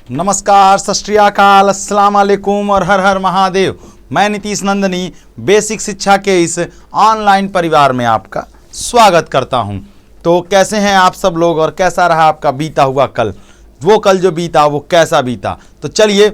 नमस्कार, सत श्री अकाल, अस्सलाम वालेकुम और हर हर महादेव। मैं नीतीश नंदनी बेसिक शिक्षा के इस ऑनलाइन परिवार में आपका स्वागत करता हूं। तो कैसे हैं आप सब लोग और कैसा रहा आपका बीता हुआ कल? वो कल जो बीता वो कैसा बीता? तो चलिए,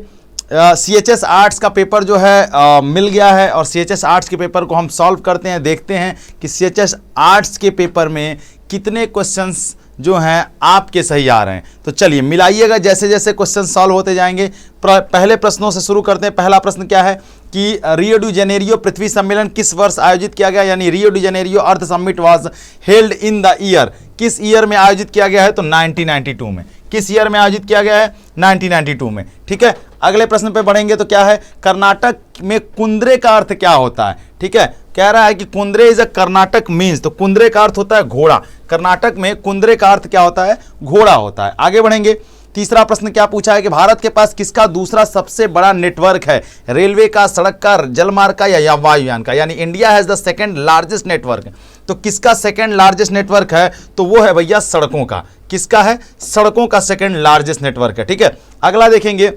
CHS आर्ट्स का पेपर जो है मिल गया है और CHS आर्ट्स के पेपर को हम सॉल्व करते हैं, देखते हैं कि CHS आर्ट्स के पेपर में कितने क्वेश्चंस जो हैं आपके सही आ रहे हैं। तो चलिए मिलाइएगा जैसे जैसे क्वेश्चन सॉल्व होते जाएंगे। पहले प्रश्नों से शुरू करते हैं। पहला प्रश्न क्या है कि रियो डी जेनेरियो पृथ्वी सम्मेलन किस वर्ष आयोजित किया गया, यानी Rio de Janeiro earth summit was held in the year, किस ईयर में आयोजित किया गया है? तो 1992 में। किस ईयर में आयोजित किया गया है? 1992 में। ठीक है, अगले प्रश्न पे बढ़ेंगे तो क्या है, कर्नाटक में कुंद्रे का अर्थ क्या होता है? ठीक है, कह रहा है कि कुंद्रे इज अ कर्नाटक मीन्स, तो कुंद्रे का अर्थ होता है घोड़ा। कर्नाटक में कुंद्रे का अर्थ क्या होता है? घोड़ा होता है। आगे बढ़ेंगे। तीसरा प्रश्न क्या पूछा है कि भारत के पास किसका दूसरा सबसे बड़ा नेटवर्क है? रेलवे का, सड़क का, जलमार्ग का या वायुयान का? यानी India has the second largest network. तो किसका सेकंड लार्जेस्ट नेटवर्क है? तो वो है भैया सड़कों का। किसका है? सड़कों का सेकंड लार्जेस्ट नेटवर्क है। ठीक है, अगला देखेंगे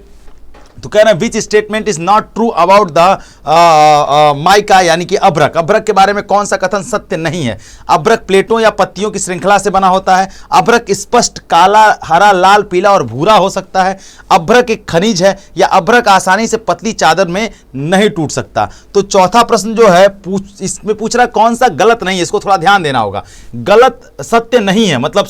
तो कह रहे हैं which statement is not true about the mica, यानी कि अभ्रक। अभ्रक के बारे में कौन सा कथन सत्य नहीं है? अभ्रक प्लेटों या पत्तियों की श्रृंखला से बना होता है। अभ्रक स्पष्ट काला, हरा, लाल, पीला और भूरा हो सकता है। अभ्रक एक खनिज है या अभ्रक आसानी से पतली चादर में नहीं टूट सकता। तो चौथा प्रश्न जो है इसमें पूछ रहा है कौन सा गलत नहीं है, इसको थोड़ा ध्यान देना होगा। गलत सत्य नहीं है मतलब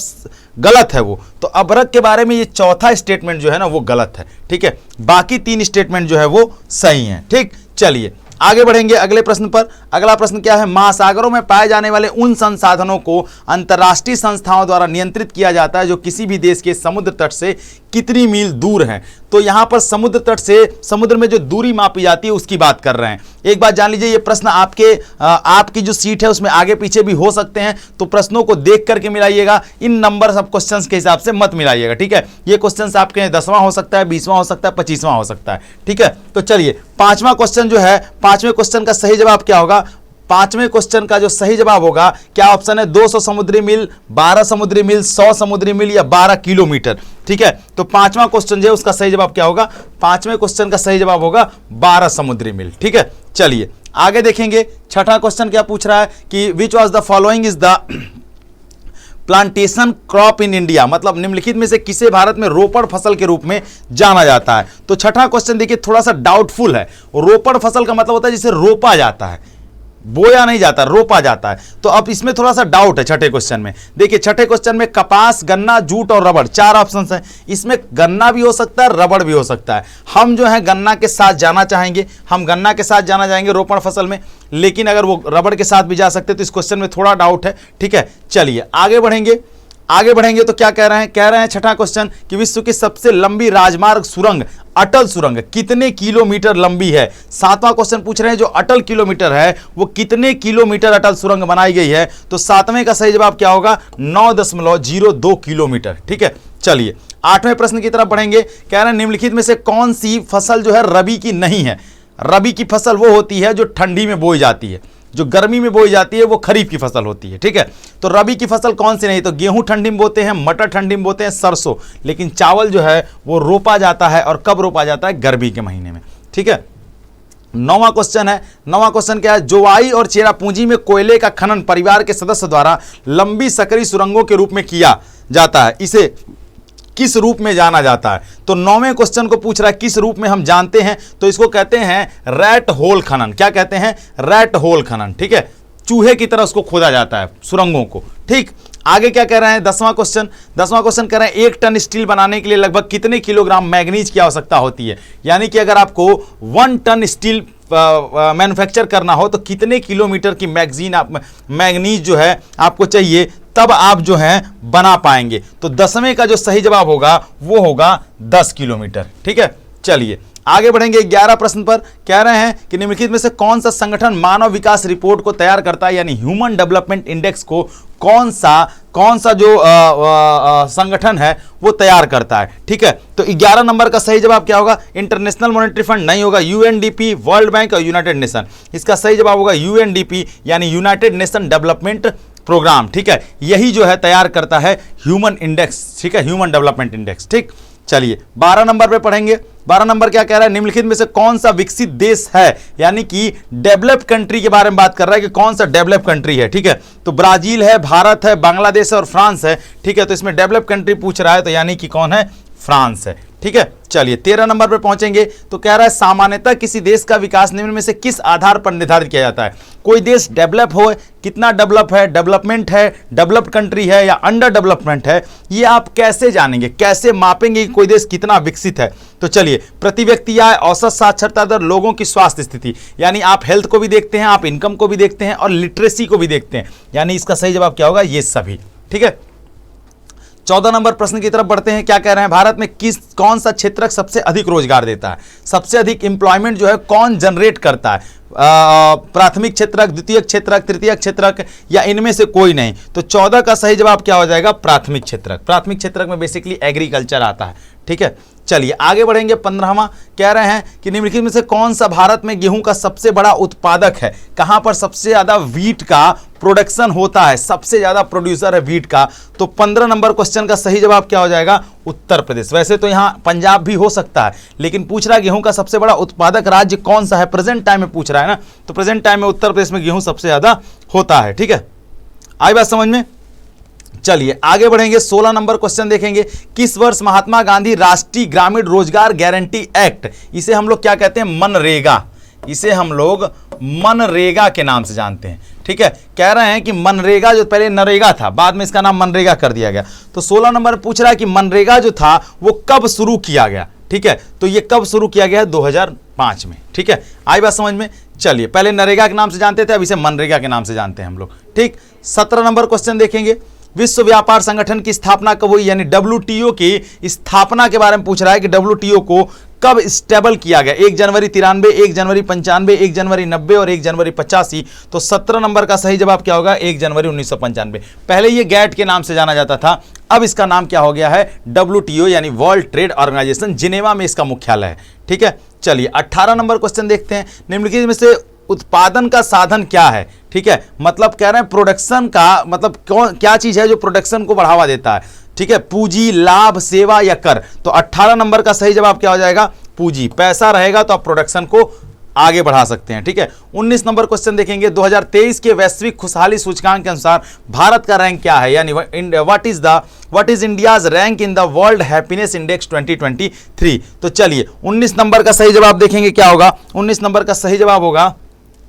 गलत है वो, तो अभ्रक के बारे में ये चौथा स्टेटमेंट जो है ना वो गलत है। ठीक है, बाकी तीन स्टेटमेंट जो है वो सही हैं। ठीक, चलिए आगे बढ़ेंगे अगले प्रश्न पर। अगला प्रश्न क्या है, महासागरों में पाए जाने वाले उन संसाधनों को अंतर्राष्ट्रीय संस्थाओं द्वारा नियंत्रित किया जाता है जो किसी भी देश के समुद्र तट से कितनी मील दूर हैं? तो यहां पर समुद्र तट से समुद्र में जो दूरी मापी जाती है उसकी बात कर रहे हैं। एक बात जान लीजिए, ये प्रश्न आपकी जो सीट है उसमें आगे पीछे भी हो सकते हैं, तो प्रश्नों को देख करके मिलाइएगा। इन नंबर सब क्वेश्चंस के हिसाब से मत मिलाइएगा। ठीक है, ये क्वेश्चंस आपके 10वां हो सकता है, 20वां हो सकता है, 25वां हो सकता है। ठीक है, तो चलिए पांचवा क्वेश्चन जो है, पांचवें क्वेश्चन का सही जवाब क्या होगा? पांचवें क्वेश्चन का जो सही जवाब होगा, क्या ऑप्शन है? 200 समुद्री मील, 12 समुद्री मील, 100 समुद्री मील या 12 किलोमीटर। ठीक है, तो पांचवा क्वेश्चन जो है उसका सही जवाब क्या होगा? पांचवें क्वेश्चन का सही जवाब होगा 12 समुद्री मील। ठीक है, चलिए आगे देखेंगे। छठा क्वेश्चन क्या पूछ रहा है कि which was the following is the plantation crop in India, मतलब निम्नलिखित में से किसे भारत में रोपड़ फसल के रूप में जाना जाता है? तो छठा क्वेश्चन देखिए थोड़ा सा डाउटफुल है। रोपड़ फसल का मतलब होता है जिसे रोपा जाता है, बोया नहीं जाता, रोपा जाता है। तो अब इसमें थोड़ा सा डाउट है छठे क्वेश्चन में। देखिए छठे क्वेश्चन में कपास, गन्ना, जूट और रबड़, 4 ऑप्शंस हैं। इसमें गन्ना भी हो सकता है, रबड़ भी हो सकता है। हम जो है गन्ना के साथ जाना चाहेंगे, हम गन्ना के साथ जाना चाहेंगे रोपण फसल में, लेकिन अगर वो रबड़ के साथ भी जा सकते तो इस क्वेश्चन में थोड़ा डाउट है। ठीक है, चलिए आगे बढ़ेंगे। आगे बढ़ेंगे तो क्या कह रहे हैं? कह रहे हैं छठा क्वेश्चन कि विश्व की सबसे लंबी राजमार्ग सुरंग, अटल सुरंग, कितने किलोमीटर लंबी है? सातवां क्वेश्चन पूछ रहे हैं जो अटल किलोमीटर है वो कितने किलोमीटर अटल सुरंग बनाई गई है? तो सातवें का सही जवाब क्या होगा? 9.02 किलोमीटर। ठीक है, चलिए आठवें प्रश्न की तरफ बढ़ेंगे। कह रहे हैं निम्नलिखित में से कौन सी फसल जो है रबी की नहीं है? रबी की फसल वो होती है जो ठंडी में बोई जाती है, जो गर्मी में बोई जाती है वो खरीफ की फसल होती है। ठीक है, तो रबी की फसल कौन सी नहीं? तो गेहूं ठंडी में बोते हैं, मटर ठंडी में बोते हैं, सरसों, लेकिन चावल जो है वो रोपा जाता है। और कब रोपा जाता है? गर्मी के महीने में। ठीक है, नौवां क्वेश्चन है। नौवां क्वेश्चन क्या है? जोवाई और चेरापूंजी में कोयले का खनन परिवार के सदस्य द्वारा लंबी सकरी सुरंगों के रूप में किया जाता है, इसे किस रूप में जाना जाता है? तो नौवें क्वेश्चन को पूछ रहा है किस रूप में हम जानते हैं, तो इसको कहते हैं रैट होल खनन। क्या कहते हैं? रैट होल खनन। ठीक है, चूहे की तरह उसको खोदा जाता है सुरंगों को। ठीक, आगे क्या कह रहे हैं? 10वां क्वेश्चन। 10वां क्वेश्चन कह रहे हैं 1 टन स्टील बनाने के लिए लगभग कितने किलोग्राम मैग्नीज की आवश्यकता होती है? यानी कि अगर आपको 1 टन स्टील मैन्युफैक्चर करना हो तो कितने किलोमीटर की मैग्नीज जो है आपको चाहिए, तब आप जो हैं बना पाएंगे? तो 10वें का जो सही जवाब होगा वो होगा 10 किलोमीटर। ठीक है, चलिए आगे बढ़ेंगे 11 प्रश्न पर। कह रहे हैं कि निम्नलिखित में से कौन सा संगठन मानव विकास रिपोर्ट को तैयार करता है, यानी ह्यूमन डेवलपमेंट इंडेक्स को कौन सा जो संगठन है वो तैयार करता है? ठीक है, तो 11 नंबर का सही जवाब क्या होगा? इंटरनेशनल मॉनेटरी फंड नहीं होगा, यूएनडीपी, वर्ल्ड बैंक और यूनाइटेड नेशन। इसका सही जवाब होगा यूएनडीपी, यानी यूनाइटेड नेशन डेवलपमेंट प्रोग्राम। ठीक है, यही जो है तैयार करता है ह्यूमन इंडेक्स। ठीक है, ह्यूमन डेवलपमेंट इंडेक्स। ठीक, चलिए 12 नंबर पे पढ़ेंगे। 12 नंबर क्या कह रहा है, निम्नलिखित में से कौन सा विकसित देश है, यानी कि डेवलप्ड कंट्री के बारे में बात कर रहा है कि कौन सा डेवलप्ड कंट्री है। ठीक है, तो ब्राजील है, भारत है, बांग्लादेश है और फ्रांस है। ठीक है, तो इसमें डेवलप्ड कंट्री पूछ रहा है, तो यानी कि कौन है, फ्रांस है। ठीक है, चलिए 13 नंबर पर पहुंचेंगे तो कह रहा है सामान्यतः किसी देश का विकास निम्न में से किस आधार पर निर्धारित किया जाता है। कोई देश डेवलप हो, कितना डेवलप है, डेवलपमेंट है, डेवलप्ड कंट्री है या अंडर डेवलपमेंट है, ये आप कैसे जानेंगे, कैसे मापेंगे कि कोई देश कितना विकसित है। तो चलिए, प्रति व्यक्ति आय, औसत साक्षरता दर, लोगों की स्वास्थ्य स्थिति, यानी आप हेल्थ को भी देखते हैं, आप इनकम को भी देखते हैं और लिटरेसी को भी देखते हैं, यानी इसका सही जवाब क्या होगा, ये सभी। ठीक है, 14 नंबर प्रश्न की तरफ बढ़ते हैं। क्या कह रहे हैं, भारत में कौन सा क्षेत्रक सबसे अधिक रोजगार देता है, सबसे अधिक एम्प्लॉयमेंट जो है कौन जनरेट करता है, प्राथमिक क्षेत्रक, द्वितीयक क्षेत्रक, तृतीयक क्षेत्रक या इनमें से कोई नहीं। तो 14 का सही जवाब क्या हो जाएगा, प्राथमिक क्षेत्रक। प्राथमिक क्षेत्रक में बेसिकली एग्रीकल्चर आता है। ठीक है, चलिए आगे बढ़ेंगे। 15वां कह रहे हैं कि निम्नलिखित में से कौन सा भारत में गेहूं का सबसे बड़ा उत्पादक है, कहां पर सबसे ज्यादा व्हीट का प्रोडक्शन होता है, सबसे ज्यादा प्रोड्यूसर है व्हीट का। तो 15 नंबर क्वेश्चन का सही जवाब क्या हो जाएगा, उत्तर प्रदेश। वैसे तो यहां पंजाब भी हो सकता है, लेकिन पूछ रहा है गेहूं का सबसे बड़ा उत्पादक राज्य कौन सा है, प्रेजेंट टाइम में पूछ रहा है ना, तो प्रेजेंट टाइम में उत्तर प्रदेश में गेहूं सबसे ज्यादा होता है। ठीक है, आई बात समझ में। चलिए आगे बढ़ेंगे। 16 नंबर क्वेश्चन देखेंगे, किस वर्ष महात्मा गांधी राष्ट्रीय ग्रामीण रोजगार गारंटी एक्ट, इसे हम लोग क्या कहते हैं, मनरेगा, इसे हम लोग मनरेगा के नाम से जानते हैं। ठीक है, कह रहे हैं कि मनरेगा जो पहले नरेगा था, बाद में इसका नाम मनरेगा कर दिया गया। तो 16 नंबर पूछ रहा है कि मनरेगा जो था वो कब शुरू किया गया। ठीक है, तो ये कब शुरू किया गया है, 2005 में। ठीक है, आई बात समझ में। चलिए, पहले नरेगा के नाम से जानते थे, अब इसे मनरेगा के नाम से जानते हैं हम लोग। ठीक, 17 नंबर क्वेश्चन देखेंगे, विश्व व्यापार संगठन की स्थापना कब हुई, यानी WTO की स्थापना के बारे में पूछ रहा है कि WTO को कब स्टेबल किया गया, 1 जनवरी 93, 1 जनवरी 95, 1 जनवरी 90 और 1 जनवरी 85। तो 17 नंबर का सही जवाब क्या होगा, 1 जनवरी 1995। पहले ये गैट के नाम से जाना जाता था, अब इसका नाम क्या हो गया है, WTO यानी वर्ल्ड ट्रेड ऑर्गेनाइजेशन, जिनेवा में इसका मुख्यालय है। ठीक है, चलिए 18 नंबर क्वेश्चन देखते हैं, निम्नलिखित में से उत्पादन का साधन क्या है। ठीक है, मतलब कह रहे हैं प्रोडक्शन का मतलब क्या चीज है जो प्रोडक्शन को बढ़ावा देता है। ठीक है, पूंजी, लाभ, सेवा या कर। तो 18 नंबर का सही जवाब क्या हो जाएगा, पूंजी। पैसा रहेगा तो आप प्रोडक्शन को आगे बढ़ा सकते हैं। ठीक है, 19 नंबर क्वेश्चन देखेंगे, 2023 के वैश्विक खुशहाली सूचकांक के अनुसार भारत का रैंक क्या है, यानी what is India's rank in the world happiness index 2023। तो चलिए 19 नंबर का सही जवाब देखेंगे क्या होगा, 19 नंबर का सही जवाब होगा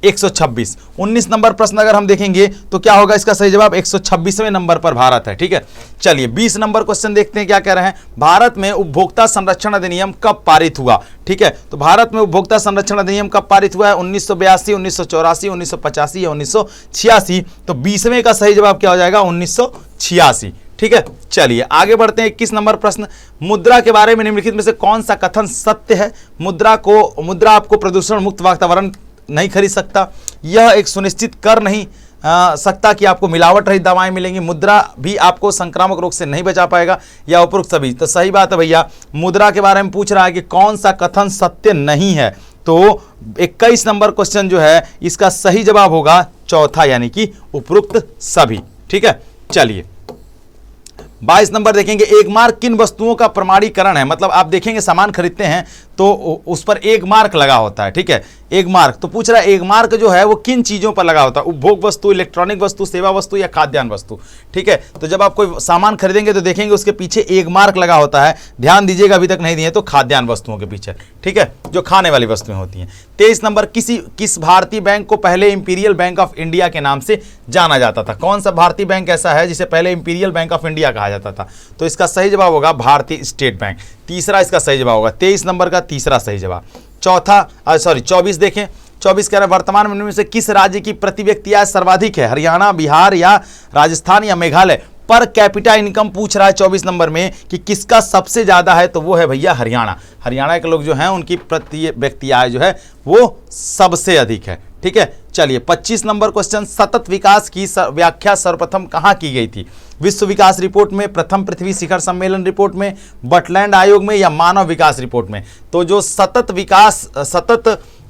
126। 19 नंबर प्रश्न अगर हम देखेंगे तो क्या होगा, इसका सही जवाब 126वें नंबर पर भारत है। ठीक है, चलिए 20 नंबर क्वेश्चन देखते हैं क्या कह रहे हैं, भारत में उपभोक्ता संरक्षण अधिनियम कब पारित हुआ। ठीक है, तो भारत में उपभोक्ता संरक्षण अधिनियम कब पारित हुआ है, 1982, 1984, 1985 या 1986। तो 20वें का सही जवाब क्या हो जाएगा, 1986। ठीक है, चलिए आगे बढ़ते हैं। 21 नंबर प्रश्न, मुद्रा के बारे में निम्नलिखित में से कौन सा कथन सत्य है, मुद्रा आपको प्रदूषण मुक्त वातावरण नहीं खरीद सकता, यह एक सुनिश्चित कर नहीं सकता कि आपको मिलावट रहित दवाएं मिलेंगी, मुद्रा भी आपको संक्रामक रोग से नहीं बचा पाएगा, या उपरोक्त सभी। तो सही बात है भैया, मुद्रा के बारे में पूछ रहा है कि कौन सा कथन सत्य नहीं है। तो 21 नंबर क्वेश्चन जो है इसका सही जवाब होगा चौथा, यानी कि उपरोक्त सभी। ठीक है, चलिए 22 नंबर देखेंगे, एक मार्क किन वस्तुओं का प्रमाणीकरण है, मतलब आप देखेंगे सामान खरीदते हैं तो उस पर एक मार्क लगा होता है। ठीक है, एक मार्क, तो पूछ रहा है एक मार्क जो है वो किन चीजों पर लगा होता है, उपभोग वस्तु, इलेक्ट्रॉनिक वस्तु, सेवा वस्तु या खाद्यान्न वस्तु। ठीक है, तो जब आप कोई सामान खरीदेंगे तो देखेंगे उसके पीछे एक मार्क लगा होता है, ध्यान दीजिएगा अभी तक नहीं दिए तो खाद्यान्न वस्तुओं के पीछे। ठीक है, जो खाने वाली वस्तुएं होती हैं। 23 नंबर, किस भारतीय बैंक को पहले इंपीरियल बैंक ऑफ इंडिया के नाम से जाना जाता था, कौन सा भारतीय बैंक ऐसा है जिसे पहले इंपीरियल बैंक ऑफ इंडिया कहा जाता था। तो इसका सही जवाब होगा भारतीय स्टेट बैंक, तीसरा इसका सही जवाब होगा। 23 नंबर का तीसरा सही जवाब। 24 देखें, 24 कह रहा है वर्तमान में से किस राज्य की प्रति व्यक्ति आय सर्वाधिक है, हरियाणा, बिहार या राजस्थान या मेघालय। पर कैपिटा इनकम पूछ रहा है 24 नंबर में कि किसका सबसे ज्यादा है, तो वो है भैया हरियाणा। हरियाणा के लोग जो हैं उनकी प्रति व्यक्ति आय जो है वो सबसे अधिक है। ठीक है, चलिए 25 नंबर क्वेश्चन, सतत विकास की व्याख्या सर्वप्रथम कहां की गई थी, विश्व विकास रिपोर्ट में, प्रथम पृथ्वी शिखर सम्मेलन रिपोर्ट में, बटलैंड आयोग में या मानव विकास रिपोर्ट में। तो जो सतत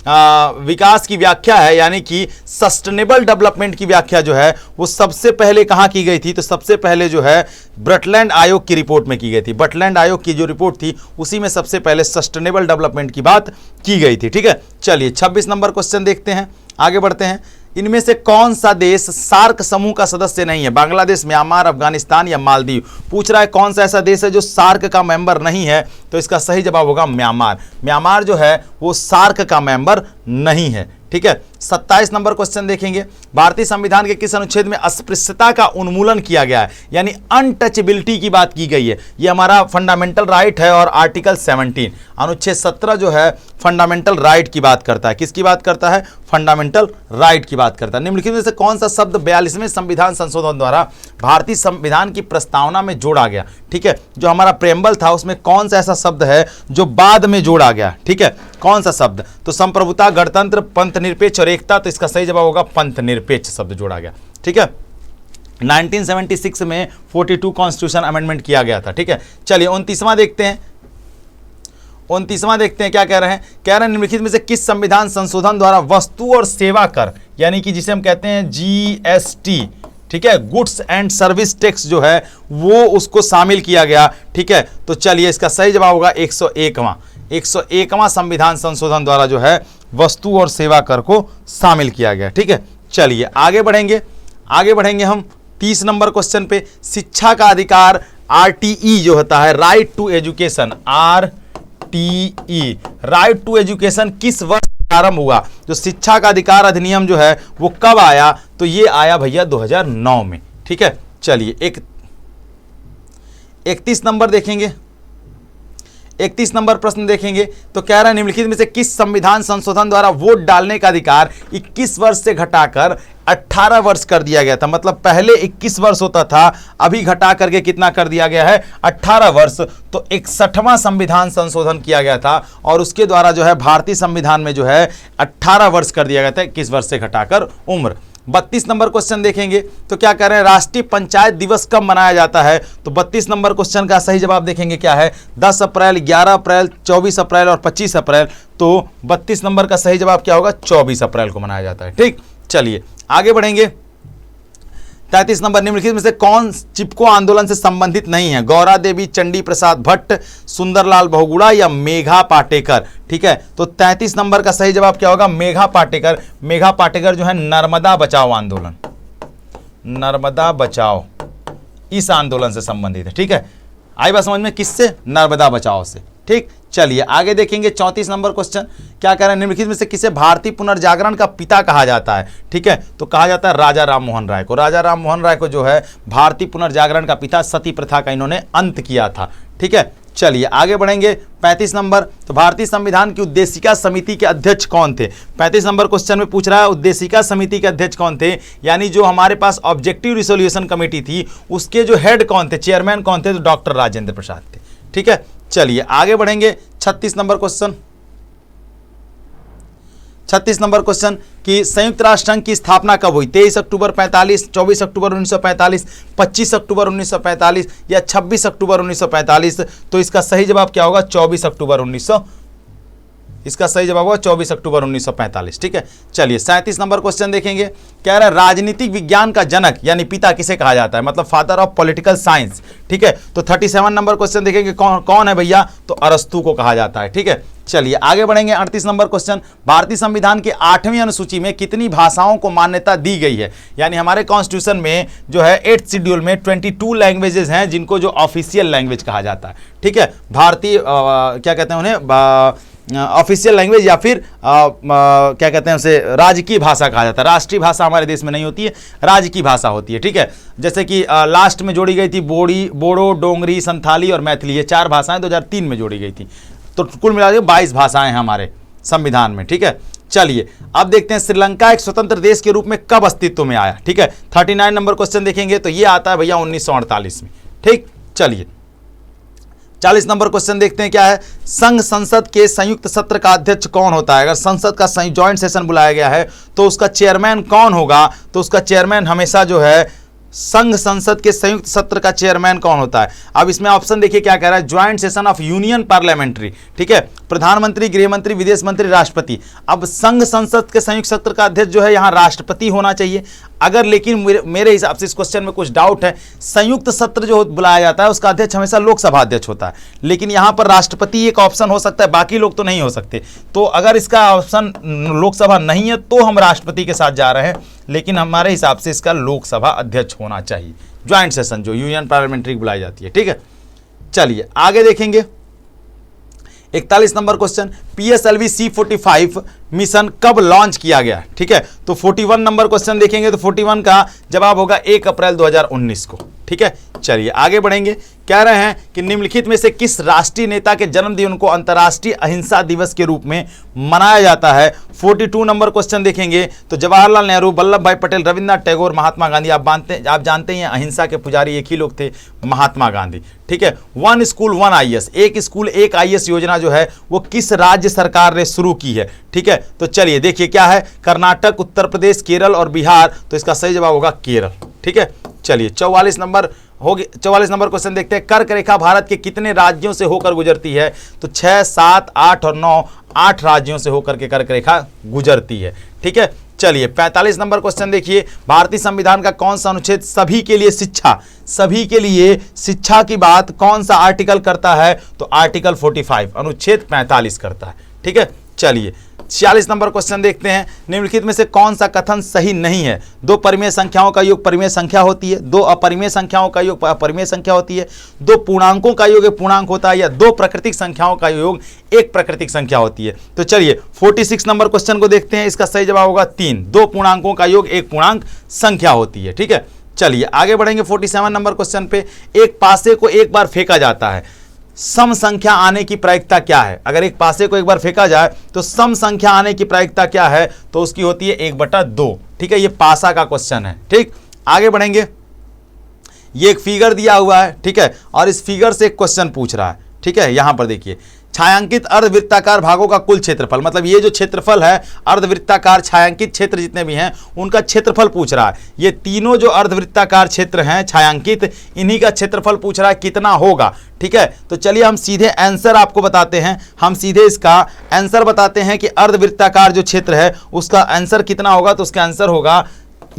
विकास की व्याख्या है, यानी कि सस्टेनेबल डेवलपमेंट की व्याख्या जो है वो सबसे पहले कहाँ की गई थी? तो सबसे पहले जो है ब्रटलैंड आयोग की रिपोर्ट में की गई थी। ब्रटलैंड आयोग की जो रिपोर्ट थी उसी में सबसे पहले सस्टेनेबल डेवलपमेंट की बात की गई थी। ठीक है, चलिए 26 नंबर क्वेश्चन देखते हैं, आगे बढ़ते हैं। इनमें से कौन सा देश सार्क समूह का सदस्य नहीं है? बांग्लादेश, म्यांमार, अफगानिस्तान या मालदीव। पूछ रहा है कौन सा ऐसा देश है जो सार्क का मेंबर नहीं है, तो इसका सही जवाब होगा म्यांमार। म्यांमार जो है वो सार्क का मेंबर नहीं है। ठीक है, 27 नंबर क्वेश्चन देखेंगे। भारतीय संविधान के किस अनुच्छेद में अस्पृश्यता का उन्मूलन किया गया है, यानी अनटचेबिलिटी की बात की गई है? ये हमारा फंडामेंटल राइट है और आर्टिकल 17 अनुच्छेद 17 जो है फंडामेंटल राइट की बात करता है। किसकी बात करता है? फंडामेंटल राइट की बात करता है। निम्नलिखित में से कौन सा शब्द 42वें संविधान संशोधन द्वारा भारतीय संविधान की प्रस्तावना में जोड़ा गया? ठीक है, जो हमारा प्रेम्बल था उसमें कौन सा ऐसा शब्द है जो बाद में जोड़ा गया? ठीक है, कौन सा शब्द? तो संप्रभुता, गणतंत्र, पंथ निरपेक्ष और एकता, तो इसका सही जवाब होगा पंथ निरपेक्ष शब्द जोड़ा गया। ठीक है, 1976 में 42 कॉन्स्टिट्यूशन अमेंडमेंट किया गया था। ठीक है, चलिए 29वां देखते हैं। 29वां देखते हैं क्या कह रहे हैं? कह रहे हैं निम्नलिखित में से किस संविधान संशोधन द्वारा वस्तु और सेवा कर, यानी कि जिसे हम कहते हैं GST, ठीक है, गुड्स एंड सर्विस टैक्स जो है वो उसको शामिल किया गया। ठीक है, तो चलिए इसका सही जवाब होगा 101वां संविधान संशोधन द्वारा जो है वस्तु और सेवा कर को शामिल किया गया। ठीक है, चलिए आगे बढ़ेंगे हम 30 नंबर क्वेश्चन पे। शिक्षा का अधिकार RTE जो होता है, right to education, RTE, right to education किस वर्ष प्रारंभ हुआ? जो शिक्षा का अधिकार अधिनियम जो है वो कब आया? तो ये आया भैया 2009 में। ठीक है, चलिए 31 नंबर देखेंगे। 31 नंबर प्रश्न देखेंगे तो कह रहा है निम्नलिखित में से किस संविधान संशोधन द्वारा वोट डालने का अधिकार 21 वर्ष से घटाकर 18 वर्ष कर दिया गया था? मतलब पहले 21 वर्ष होता था, अभी घटा करके कितना कर दिया गया है? 18 वर्ष। तो 61वां संविधान संशोधन किया गया था और उसके द्वारा जो है भारतीय संविधान में जो है 18 वर्ष कर दिया गया था, 21 वर्ष से घटाकर उम्र। 32 नंबर क्वेश्चन देखेंगे तो क्या कह रहे हैं? राष्ट्रीय पंचायत दिवस कब मनाया जाता है? तो 32 नंबर क्वेश्चन का सही जवाब देखेंगे क्या है? 10 अप्रैल, 11 अप्रैल, 24 अप्रैल और 25 अप्रैल। तो 32 नंबर का सही जवाब क्या होगा? 24 अप्रैल को मनाया जाता है। ठीक, चलिए आगे बढ़ेंगे। 33 नंबर, निम्नलिखित में से कौन चिपको आंदोलन से संबंधित नहीं है? गौरा देवी, चंडी प्रसाद भट्ट, सुंदरलाल बहुगुणा या मेघा पाटेकर? ठीक है, तो 33 नंबर का सही जवाब क्या होगा? मेघा पाटेकर। मेघा पाटेकर जो है नर्मदा बचाओ आंदोलन, नर्मदा बचाओ इस आंदोलन से संबंधित है। ठीक है, आई बात समझ में? किससे? नर्मदा बचाओ से। ठीक, चलिए आगे देखेंगे 34 नंबर क्वेश्चन। क्या कह रहे हैं? निम्नलिखित में से किसे भारतीय पुनर्जागरण का पिता कहा जाता है? ठीक है, तो कहा जाता है राजा राम मोहन राय को। राजा राम मोहन राय को जो है भारतीय पुनर्जागरण का पिता, सती प्रथा का इन्होंने अंत किया था। ठीक है, चलिए आगे बढ़ेंगे। 35 नंबर, तो भारतीय संविधान की उद्देशिका समिति के अध्यक्ष कौन थे? 35 नंबर क्वेश्चन में पूछ रहा है उद्देशिका समिति के अध्यक्ष कौन थे, यानी जो हमारे पास ऑब्जेक्टिव रिसोल्यूशन कमेटी थी उसके जो हेड कौन थे, चेयरमैन कौन थे? तो डॉक्टर राजेंद्र प्रसाद थे। ठीक है, चलिए आगे बढ़ेंगे। 36 नंबर क्वेश्चन, 36 नंबर क्वेश्चन कि संयुक्त राष्ट्र संघ की स्थापना कब हुई? 23 अक्टूबर 45, 24 अक्टूबर 1945, 25 अक्टूबर 1945 या 26 अक्टूबर 1945? तो इसका सही जवाब क्या होगा? 24 अक्टूबर 1945। ठीक है, चलिए 37 नंबर क्वेश्चन देखेंगे। कह रहा है राजनीतिक विज्ञान का जनक यानी पिता किसे कहा जाता है? मतलब फादर ऑफ पॉलिटिकल साइंस। ठीक है, तो 37 नंबर क्वेश्चन देखेंगे कौन है भैया? तो अरस्तु को कहा जाता है। ठीक है, चलिए आगे बढ़ेंगे। 38 नंबर क्वेश्चन, भारतीय संविधान के 8वीं अनुसूची में कितनी भाषाओं को मान्यता दी गई है? यानी हमारे कॉन्स्टिट्यूशन में जो है 8th शेड्यूल में 22 लैंग्वेजेस हैं जिनको जो ऑफिशियल लैंग्वेज कहा जाता है। ठीक है, भारतीय क्या कहते हैं उन्हें? ऑफिशियल लैंग्वेज या फिर क्या कहते हैं उसे? राजकीय भाषा कहा जाता है। राष्ट्रीय भाषा हमारे देश में नहीं होती है, राजकीय भाषा होती है। ठीक है, जैसे कि लास्ट में जोड़ी गई थी बोडो, डोंगरी, संथाली और मैथिली, ये 4 भाषाएं 2003 में जोड़ी गई थी। तो कुल मिलाकर 22 भाषाएं हैं हमारे संविधान में। ठीक है, चलिए अब देखते हैं श्रीलंका एक स्वतंत्र देश के रूप में कब अस्तित्व में आया? ठीक है, 39 नंबर क्वेश्चन देखेंगे तो ये आता है भैया 1948 में। ठीक, चलिए 40 नंबर क्वेश्चन देखते हैं क्या है? संघ संसद के संयुक्त सत्र का अध्यक्ष कौन होता है? अगर संसद का जॉइंट सेशन बुलाया गया है तो उसका चेयरमैन कौन होगा? तो उसका चेयरमैन हमेशा जो है संघ संसद के संयुक्त सत्र का चेयरमैन कौन होता है? अब इसमें ऑप्शन देखिए क्या कह रहा है, joint session of union parliamentary, ठीक है, प्रधानमंत्री, गृह मंत्री, विदेश मंत्री, राष्ट्रपति। अब संघ संसद के संयुक्त सत्र का अध्यक्ष जो है यहाँ राष्ट्रपति होना चाहिए। अगर लेकिन मेरे हिसाब से इस क्वेश्चन में कुछ डाउट है, संयुक्त सत्र जो बुलाया जाता है उसका अध्यक्ष हमेशा लोकसभा अध्यक्ष होता है, लेकिन यहाँ पर राष्ट्रपति एक ऑप्शन हो सकता है, बाकी लोग तो नहीं हो सकते। तो अगर इसका ऑप्शन लोकसभा नहीं है तो हम राष्ट्रपति के साथ जा रहे हैं, लेकिन हमारे हिसाब से इसका लोकसभा अध्यक्ष होना चाहिए, ज्वाइंट सेशन जो यूनियन पार्लियामेंट्री बुलाई जाती है, ठीक है। चलिए आगे देखेंगे 41 number question, PSLV C45 mission कब लॉन्च किया गया? ठीक है, तो 41 नंबर क्वेश्चन देखेंगे तो 41 का जवाब होगा 1 अप्रैल 2019 को, ठीक है। चलिए आगे बढ़ेंगे, कह रहे हैं कि निम्नलिखित में से किस राष्ट्रीय नेता के जन्मदिन को अंतर्राष्ट्रीय अहिंसा दिवस के रूप में मनाया जाता है? 42 नंबर क्वेश्चन देखेंगे तो जवाहरलाल नेहरू, वल्लभ भाई पटेल, रविन्द्रनाथ टैगोर, महात्मा गांधी। आप जानते हैं अहिंसा के पुजारी एक ही लोग थे, महात्मा गांधी, ठीक है। 1 स्कूल 1 IAS, एक स्कूल एक IAS योजना जो है वो किस राज्य सरकार ने शुरू की है? ठीक है, तो चलिए देखिए क्या है, कर्नाटक, उत्तर प्रदेश, केरल और बिहार, तो इसका सही जवाब होगा केरल, ठीक है। चलिए 44 नंबर क्वेश्चन देखते हैं, कर्क रेखा भारत के कितने राज्यों से होकर गुजरती है? तो 6, 7, 8 और 9, 8 राज्यों से होकर के कर्क रेखा गुजरती है, ठीक है। चलिए 45 नंबर क्वेश्चन देखिए, भारतीय संविधान का कौन सा अनुच्छेद सभी के लिए शिक्षा की बात कौन सा आर्टिकल करता है? तो आर्टिकल 45 अनुच्छेद 45 करता है, ठीक है। चलिए 46 नंबर क्वेश्चन देखते हैं, निम्नलिखित में से कौन सा कथन सही नहीं है? 2 परिमेय संख्याओं का योग परिमेय संख्या होती है, 2 अपरिमेय संख्याओं का योग अपरिमेय संख्या होती है, 2 पूर्णांकों का योग एक पूर्णांक होता है, या 2 प्राकृतिक संख्याओं का योग एक प्राकृतिक संख्या होती है? तो चलिए 46 नंबर क्वेश्चन को देखते हैं, इसका सही जवाब होगा 3, 2 पूर्णांकों का योग एक पूर्णांक संख्या होती है, ठीक है। चलिए आगे बढ़ेंगे 47 नंबर क्वेश्चन पे, एक पासे को एक बार फेंका जाता है, सम संख्या आने की प्रायिकता क्या है? अगर एक पासे को एक बार फेंका जाए तो सम संख्या आने की प्रायिकता क्या है? तो उसकी होती है 1/2, ठीक है। ये पासा का क्वेश्चन है, ठीक। आगे बढ़ेंगे, ये एक फिगर दिया हुआ है, ठीक है, और इस फिगर से एक क्वेश्चन पूछ रहा है, ठीक है। यहां पर देखिए, छायांकित अर्धवृत्ताकार भागों का कुल क्षेत्रफल, मतलब ये जो क्षेत्रफल है अर्धवृत्ताकार छायांकित क्षेत्र जितने भी हैं उनका क्षेत्रफल पूछ रहा है। ये तीनों जो अर्धवृत्ताकार क्षेत्र हैं छायांकित, इन्हीं का क्षेत्रफल पूछ रहा है कितना होगा, ठीक है। तो चलिए हम सीधे आंसर आपको बताते हैं, हम सीधे इसका आंसर बताते हैं कि अर्धवृत्ताकार जो क्षेत्र है उसका आंसर कितना होगा। तो उसका आंसर होगा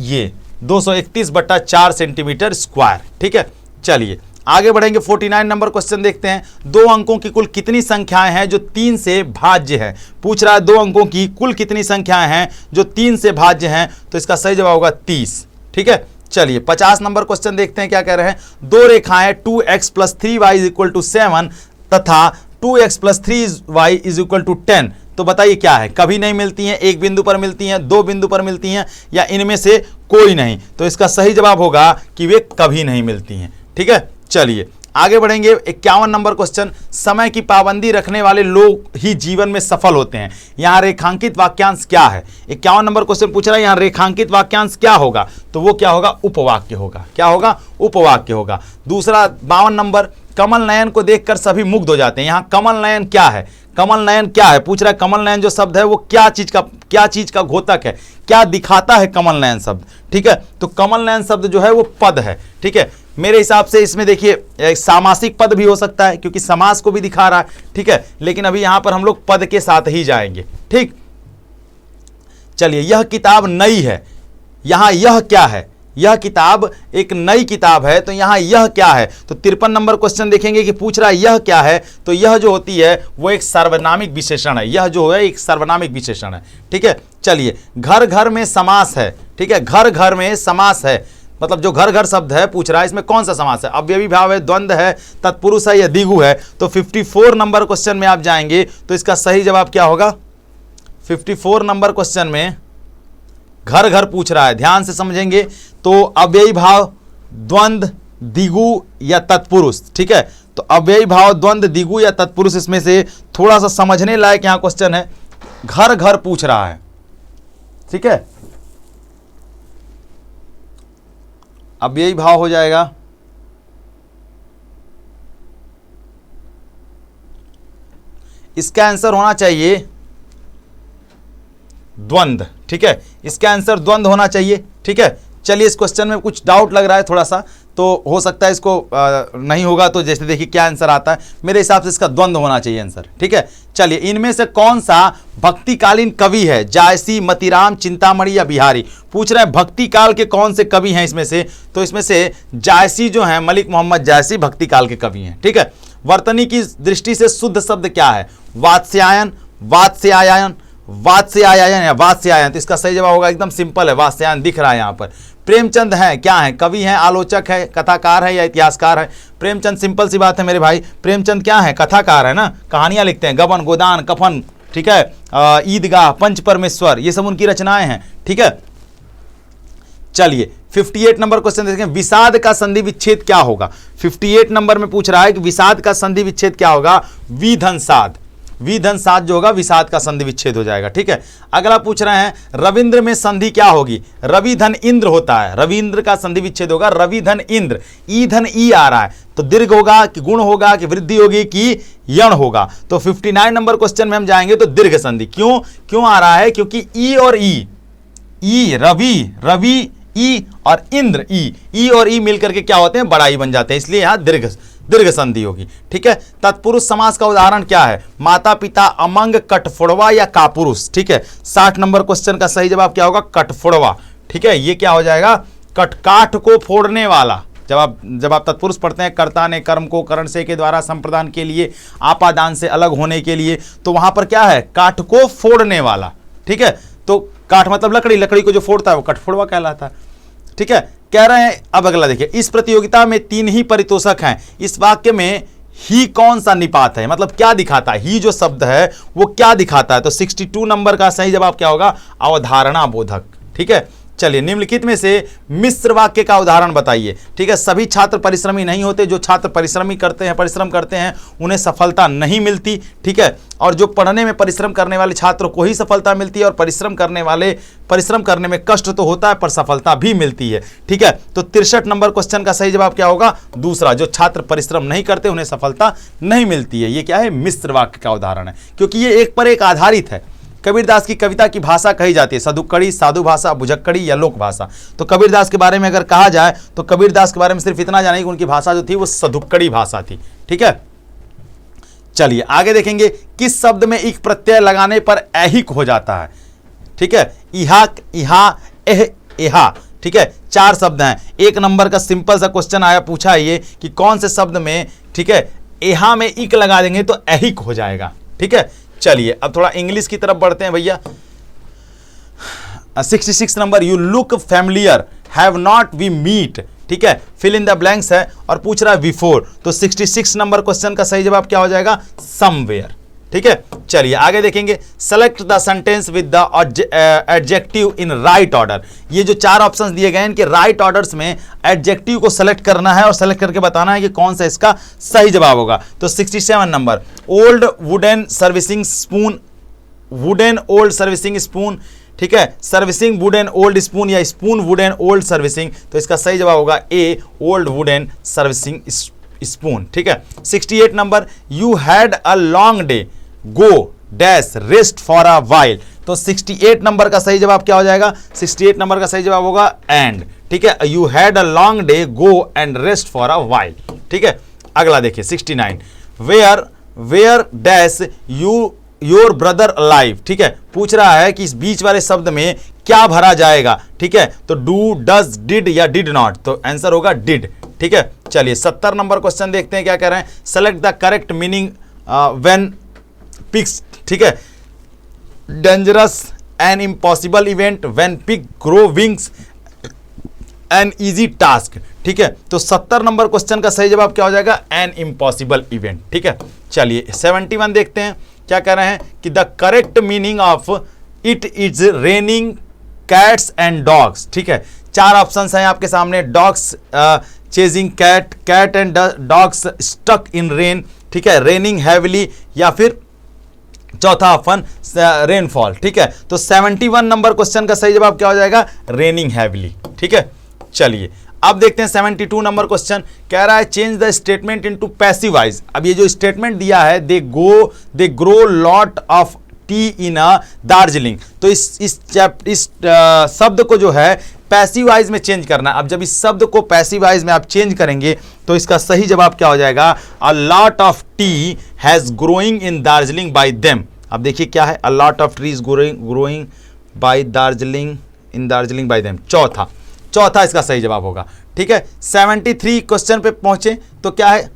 ये 231/4 सेंटीमीटर स्क्वायर, ठीक है। चलिए आगे बढ़ेंगे 49 नंबर क्वेश्चन देखते हैं, 2 अंकों की कुल कितनी संख्याएं हैं जो 3 से भाज्य है? पूछ रहा है 2 अंकों की कुल कितनी संख्याएं हैं जो 3 से भाज्य हैं? तो इसका सही जवाब होगा 30, ठीक है। चलिए 50 नंबर क्वेश्चन देखते हैं, क्या कह रहे हैं, 2 रेखाएं 2x + 3y = 7 तथा 2x + 3y = 10, तो बताइए क्या है? कभी नहीं मिलती हैं, एक बिंदु पर मिलती हैं, 2 बिंदु पर मिलती हैं, या इनमें से कोई नहीं? तो इसका सही जवाब होगा कि वे कभी नहीं मिलती हैं, ठीक है। चलिए आगे बढ़ेंगे 51 नंबर क्वेश्चन, समय की पाबंदी रखने वाले लोग ही जीवन में सफल होते हैं। यहां रेखांकित वाक्यांश क्या है? 51 नंबर क्वेश्चन पूछ रहा है यहां रेखांकित वाक्यांश क्या होगा? तो वो क्या होगा? उपवाक्य होगा। क्या होगा? उपवाक्य होगा। दूसरा 52 नंबर, कमल नयन को देखकर सभी मुग्ध हो जाते हैं। यहां कमल नयन क्या है? कमल नयन क्या है? पूछ रहा है कमल नयन जो शब्द है वो क्या चीज का घोतक है, क्या दिखाता है कमल नयन शब्द, ठीक है। तो कमल नयन शब्द जो है वो पद है, ठीक है। मेरे हिसाब से इसमें देखिए सामासिक पद भी हो सकता है क्योंकि समास को भी दिखा रहा है, ठीक है, लेकिन अभी यहां पर हम लोग पद के साथ ही जाएंगे, ठीक। चलिए यह किताब नई है, यहां यह क्या है? यह किताब एक नई किताब है, तो यहां यह क्या है? तो 53 नंबर क्वेश्चन देखेंगे कि पूछ रहा है यह क्या है? तो यह जो होती है वो एक सर्वनामिक विशेषण है, यह जो है एक सर्वनामिक विशेषण है, ठीक है। चलिए घर घर में समास है, ठीक है, घर घर में समास है, मतलब जो घर घर शब्द है पूछ रहा है इसमें कौन सा समास है? अव्ययी भाव है, द्वंद्व है, तत्पुरुष है या द्विगु है? तो 54 नंबर क्वेश्चन में आप जाएंगे तो इसका सही जवाब क्या होगा? 54 नंबर क्वेश्चन में घर घर पूछ रहा है, ध्यान से समझेंगे तो अव्ययी भाव, द्वंद्व, द्विगु या तत्पुरुष, ठीक है। तो अव्ययी भाव, द्वंद्व, द्विगु या तत्पुरुष, इसमें से थोड़ा सा समझने लायक यहां क्वेश्चन है, घर घर पूछ रहा है, ठीक है। अव्ययी भाव हो जाएगा, इसका आंसर होना चाहिए द्वंद्व, ठीक है, इसका आंसर द्वंद्व होना चाहिए, ठीक है। चलिए इस क्वेश्चन में कुछ डाउट लग रहा है थोड़ा सा, तो हो सकता है इसको नहीं होगा, तो जैसे देखिए क्या आंसर आता है। मेरे हिसाब से इसका द्वंद्व होना चाहिए आंसर, ठीक है। चलिए इनमें से कौन सा भक्तिकालीन कवि है, जायसी, मतीराम, चिंतामणि या बिहारी। पूछ रहे हैं भक्ति काल के कौन से कवि हैं इसमें से, तो इसमें से जायसी जो हैं, मलिक मोहम्मद जायसी भक्ति काल के कवि हैं, ठीक है। वर्तनी की दृष्टि से शुद्ध शब्द क्या है, वात्स्यायन, वात्स्यायन, वात्स्यायन या वात्स्यायन। तो इसका सही जवाब होगा, एकदम सिंपल है, वात्स्यायन दिख रहा है यहाँ पर। प्रेमचंद है क्या है, कवि हैं, आलोचक है, कथाकार है या इतिहासकार है। प्रेमचंद सिंपल सी बात है मेरे भाई, प्रेमचंद क्या है, कथाकार है ना, कहानियां लिखते हैं, गबन, गोदान, कफन, ठीक है, ईदगाह, पंच परमेश्वर, ये सब उनकी रचनाएं हैं, ठीक है। चलिए 58 नंबर क्वेश्चन देखें, विषाद का संधि विच्छेद क्या होगा। 58 नंबर में पूछ रहा है कि विषाद का संधि विच्छेद क्या होगा, विधनसाद। विधनसाद जो होगा विषाद का संधि विच्छेद हो जाएगा, ठीक है। अगला पूछ रहे हैं रविंद्र में संधि क्या होगी, रवि धन इंद्र होता है, रविंद्र का संधि विच्छेद होगा रवि धन इंद्र। ई धन ई आ रहा है, तो दीर्घ होगा कि गुण होगा कि वृद्धि होगी कि यण होगा। तो 59 नंबर क्वेश्चन में हम जाएंगे तो दीर्घ संधि। क्यों आ रहा है, क्योंकि ई और ई रवि ई और इंद्र, ई और ई मिलकर के क्या होते हैं, बड़ा ई बन जाते हैं, इसलिए यहां दीर्घ संधि होगी, ठीक है। तत्पुरुष समास का उदाहरण क्या है, माता पिता, अमंग, कठफोड़वा या कापुरुष, ठीक है। 60 नंबर क्वेश्चन का सही जवाब क्या होगा, कठफोड़वा, ठीक है। ये क्या हो जाएगा, काठ को फोड़ने वाला। जब आप तत्पुरुष पढ़ते हैं, कर्ता ने कर्म को करण से के द्वारा संप्रदान के लिए, आपादान से अलग होने के लिए, तो वहां पर क्या है, काठ को फोड़ने वाला, ठीक है। तो काठ मतलब लकड़ी को जो फोड़ता है वो कठफोड़वा कहलाता है, ठीक है। कह रहे हैं अब अगला देखिए, इस प्रतियोगिता में 3 ही परितोषक हैं, इस वाक्य में ही कौन सा निपात है, मतलब क्या दिखाता है, ही जो शब्द है वो क्या दिखाता है। तो 62 नंबर का सही जवाब क्या होगा, अवधारणा बोधक, ठीक है। चलिए निम्नलिखित में से मिश्र वाक्य का उदाहरण बताइए, ठीक है। सभी छात्र परिश्रमी नहीं होते, जो छात्र परिश्रम करते हैं उन्हें सफलता नहीं मिलती, ठीक है। और जो पढ़ने में परिश्रम करने वाले छात्रों को ही सफलता मिलती है, और परिश्रम करने में कष्ट तो होता है पर सफलता भी मिलती है, ठीक है। तो 63 नंबर क्वेश्चन का सही जवाब क्या होगा, दूसरा, जो छात्र परिश्रम नहीं करते उन्हें सफलता नहीं मिलती है। ये क्या है, मिश्र वाक्य का उदाहरण है, क्योंकि ये एक पर एक आधारित है। कबीरदास की कविता की भाषा कही जाती है सदुक्कड़ी, साधु भाषा, भुजक्कड़ी या लोक भाषा। तो कबीरदास के बारे में अगर कहा जाए तो कबीरदास के बारे में सिर्फ इतना जाने कि उनकी भाषा जो थी वो सदुक्कड़ी भाषा थी, ठीक है। चलिए आगे देखेंगे, किस शब्द में इक प्रत्यय लगाने पर ऐहिक हो जाता है, ठीक है। इहा, इहा, एह, एहा, ठीक है। 4 शब्द हैं। 1 नंबर का सिंपल सा क्वेश्चन आया, पूछा है ये कि कौन से शब्द में, ठीक है, एहा में इक लगा देंगे तो ऐहिक हो जाएगा, ठीक है। चलिए अब थोड़ा इंग्लिश की तरफ बढ़ते हैं भैया। 66 number, you look familiar, have not we meet, ठीक है, फिल इन द ब्लैंक्स है और पूछ रहा है बिफोर। तो 66 नंबर क्वेश्चन का सही जवाब क्या हो जाएगा, समवेयर, ठीक है। चलिए आगे देखेंगे, select the sentence with the adjective in right order. ये जो 4 ऑप्शंस दिए गए हैं, इनके राइट ऑर्डर्स में एडजेक्टिव को सेलेक्ट करना है और सेलेक्ट करके बताना है कि कौन सा इसका सही जवाब होगा। तो 67 number, old wooden servicing spoon, wooden old servicing spoon, ठीक है, सर्विसिंग वुडन ओल्ड स्पून या स्पून वुडन ओल्ड सर्विसिंग। तो इसका सही जवाब होगा ए, ओल्ड वुडन सर्विसिंग स्पून, ठीक है। 68 number, you had a long day, go dash rest for a while. तो 68 नंबर का सही जवाब क्या हो जाएगा, 68 नंबर का सही जवाब होगा एंड, ठीक है। You had a long day, go and rest for a while, ठीक है। अगला देखिए 69, where dash your brother alive, ठीक है। पूछ रहा है कि इस बीच वाले शब्द में क्या भरा जाएगा, ठीक है। तो डू, डज, डिड या डिड नॉट, तो आंसर होगा डिड, ठीक है। चलिए 70 नंबर क्वेश्चन देखते हैं क्या कह रहे हैं, select the correct meaning when pigs, ठीक है, dangerous an impossible event, when pig grow wings an easy task, ठीक है। तो 70 नंबर क्वेश्चन का सही जवाब क्या हो जाएगा, एन इम्पॉसिबल इवेंट, ठीक है। चलिए 71 देखते हैं क्या कह रहे हैं कि the correct meaning of it is raining cats and dogs, ठीक है। 4 ऑप्शंस हैं आपके सामने, dogs chasing cat, cat and dogs stuck in rain, ठीक है, रेनिंग हैविली या फिर चौथा ऑप्शन रेनफॉल, ठीक है। तो 71 नंबर क्वेश्चन का सही जवाब क्या हो जाएगा, रेनिंग हैविली, ठीक है। चलिए अब देखते हैं 72 नंबर क्वेश्चन, कह रहा है change the statement into passive voice. अब ये जो स्टेटमेंट दिया है, they grow lot of tea in Darjeeling. तो इस शब्द को जो है पैसिव वॉइस में चेंज करना है। अब जब इस शब्द को पैसिव वॉइस में आप चेंज करेंगे तो इसका सही जवाब क्या हो जाएगा, a lot of tea has growing in Darjeeling by them. अब देखिए क्या है, a lot of trees growing by Darjeeling in Darjeeling by them. चौथा इसका सही जवाब होगा। ठीक है, 73 क्वेश्चन पे पहुंचे तो क्या है,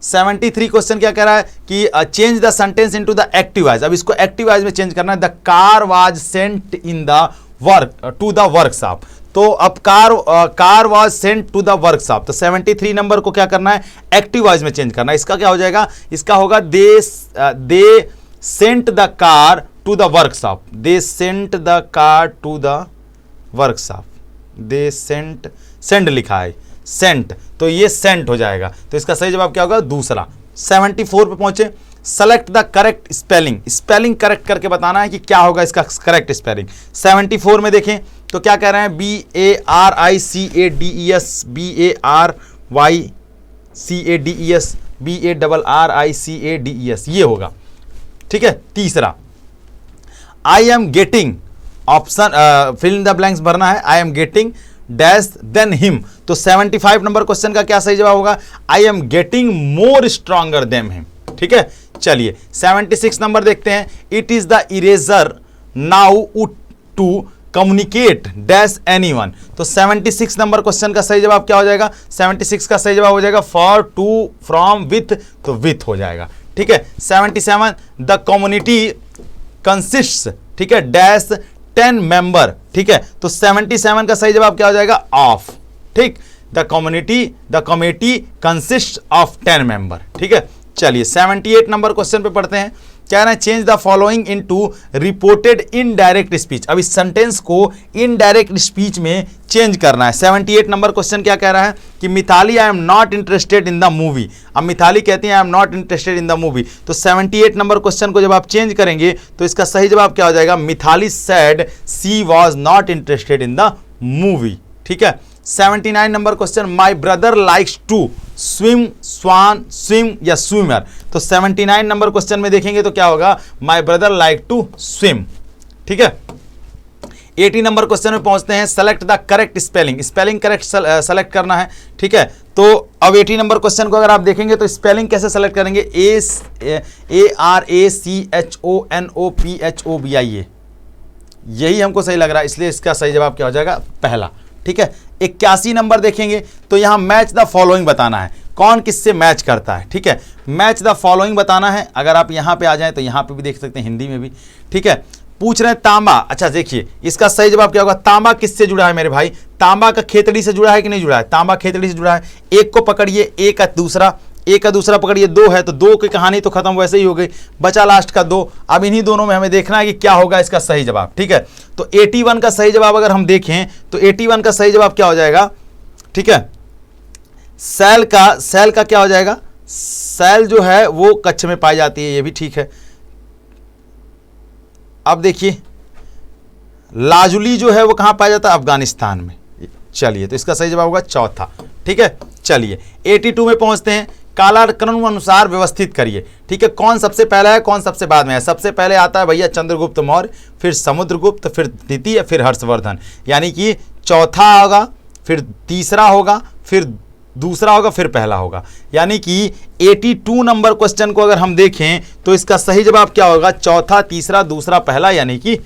73 क्वेश्चन क्या कह रहा है कि change the sentence into the active voice. अब इसको एक्टिव वॉइस में चेंज करना है। The car was sent in the work to the workshop. तो अब car was sent to the workshop, तो 73 नंबर को क्या करना है, एक्टिव वॉइस में चेंज करना है। इसका क्या हो जाएगा, इसका होगा they sent the car to the workshop. They sent the car to the workshop. They send लिखा है, सेंट, तो ये सेंट हो जाएगा। तो इसका सही जवाब क्या होगा, दूसरा। 74 पे पहुंचे, select the correct spelling. Spelling correct करके बताना है कि क्या होगा इसका करेक्ट स्पेलिंग। 74 में देखें तो क्या कह रहे हैं, BARICADES, BARYCADES, BARRICADES, ये होगा। ठीक है, तीसरा, I am getting, option fill in the blanks भरना है। I am getting dash than him. तो 75 नंबर क्वेश्चन का क्या सही जवाब होगा, I am getting more stronger than him. ठीक है, चलिए 76 नंबर देखते हैं। It is the eraser now to communicate dash anyone. तो 76 नंबर क्वेश्चन का सही जवाब क्या हो जाएगा, 76 का सही जवाब हो जाएगा फॉर, टू, फ्रॉम, विथ, तो विथ हो जाएगा। ठीक है, 77, द कम्युनिटी कंसिस्ट्स, ठीक है, डैश 10 मेंबर। ठीक है, तो 77 का सही जवाब क्या हो जाएगा, ऑफ। ठीक, the committee consist of 10 member. ठीक है, चलिए 78 नंबर क्वेश्चन पे पढ़ते हैं। क्या है, change the following into reported indirect speech. अब इस सेंटेंस को इनडायरेक्ट स्पीच में चेंज करना है। 78 नंबर क्वेश्चन क्या कह रहा है कि Mitali, I am not interested in the movie. अब मिताली कहती है I am not interested in the movie, तो 78 नंबर क्वेश्चन को जब आप चेंज करेंगे तो इसका सही जवाब क्या हो जाएगा, Mitali said she was not interested in the movie. ठीक है, 79 number question, my brother likes to swim, swan, swim या स्विमर। तो 79 नंबर क्वेश्चन में देखेंगे तो क्या होगा, my brother like to swim. ठीक है, 80 नंबर क्वेश्चन में पहुंचते हैं। Select the correct spelling. Spelling correct select करना है। ठीक है, तो अब 80 नंबर क्वेश्चन को अगर आप देखेंगे तो स्पेलिंग कैसे सेलेक्ट करेंगे, ARACHONOPHOBIA, यही हमको सही लग रहा है, इसलिए इसका सही जवाब क्या हो जाएगा, पहला। ठीक है, 81 नंबर देखेंगे तो यहां मैच द फॉलोइंग बताना है, कौन किससे मैच करता है। ठीक है, मैच द फॉलोइंग बताना है। अगर आप यहां पे आ जाएं तो यहां पे भी देख सकते हैं, हिंदी में भी। ठीक है, पूछ रहे हैं तांबा। अच्छा देखिए, इसका सही जवाब क्या होगा, तांबा किससे जुड़ा है मेरे भाई, तांबा का खेतड़ी से जुड़ा है कि नहीं जुड़ा है, तांबा खेतड़ी से जुड़ा है। एक को पकड़िए, एक का दूसरा पकड़िए, दो है तो दो की कहानी तो खत्म वैसे ही हो गई, बचा लास्ट का दो। अब इन्हीं दोनों में हमें देखना है कि क्या होगा इसका सही जवाब। ठीक है, तो 81 का सही जवाब अगर हम देखें तो 81 का सही जवाब क्या हो जाएगा। ठीक है, सेल का क्या हो जाएगा, सेल जो है वो कच्छ में पाई जाती है, ये भी ठीक है। अब देखिए, लाजुली जो है वो कहां पाया जाता है, अफगानिस्तान में। चलिए, तो इसका सही जवाब होगा चौथा। ठीक है, चलिए 82 में पहुंचते हैं। कालाक्रम अनुसार व्यवस्थित करिए। ठीक है, कौन सबसे पहला है, कौन सबसे बाद में है। सबसे पहले आता है भैया चंद्रगुप्त मौर्य, फिर समुद्रगुप्त, फिर द्वितीय, फिर हर्षवर्धन। यानी कि चौथा होगा, फिर तीसरा होगा, फिर दूसरा होगा, फिर पहला होगा। यानी कि 82 नंबर क्वेश्चन को अगर हम देखें तो इसका सही जवाब क्या होगा, चौथा, तीसरा, दूसरा, पहला, यानी कि